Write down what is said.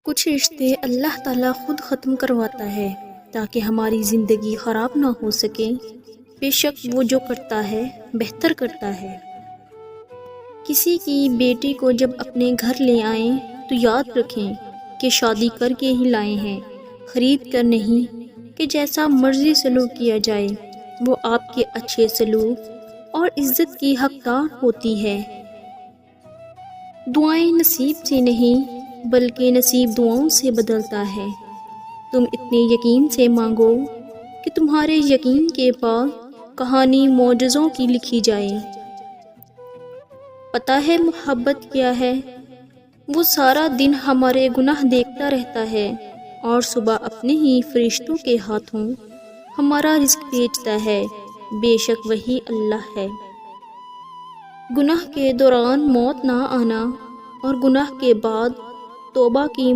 کچھ رشتے اللہ تعالیٰ خود ختم کرواتا ہے تاکہ ہماری زندگی خراب نہ ہو سکے۔ بے شک وہ جو کرتا ہے بہتر کرتا ہے۔ کسی کی بیٹی کو جب اپنے گھر لے آئیں تو یاد رکھیں کہ شادی کر کے ہی لائے ہیں، خرید کر نہیں کہ جیسا مرضی سلوک کیا جائے وہ آپ کے اچھے سلوک اور عزت کی حقدار ہوتی ہے۔ دعائیں نصیب سے نہیں بلکہ نصیب دعاؤں سے بدلتا ہے۔ تم اتنے یقین سے مانگو کہ تمہارے یقین کے بعد کہانی معجزوں کی لکھی جائے۔ پتہ ہے محبت کیا ہے؟ وہ سارا دن ہمارے گناہ دیکھتا رہتا ہے اور صبح اپنے ہی فرشتوں کے ہاتھوں ہمارا رزق بھیجتا ہے۔ بے شک وہی اللہ ہے۔ گناہ کے دوران موت نہ آنا اور گناہ کے بعد توبہ کی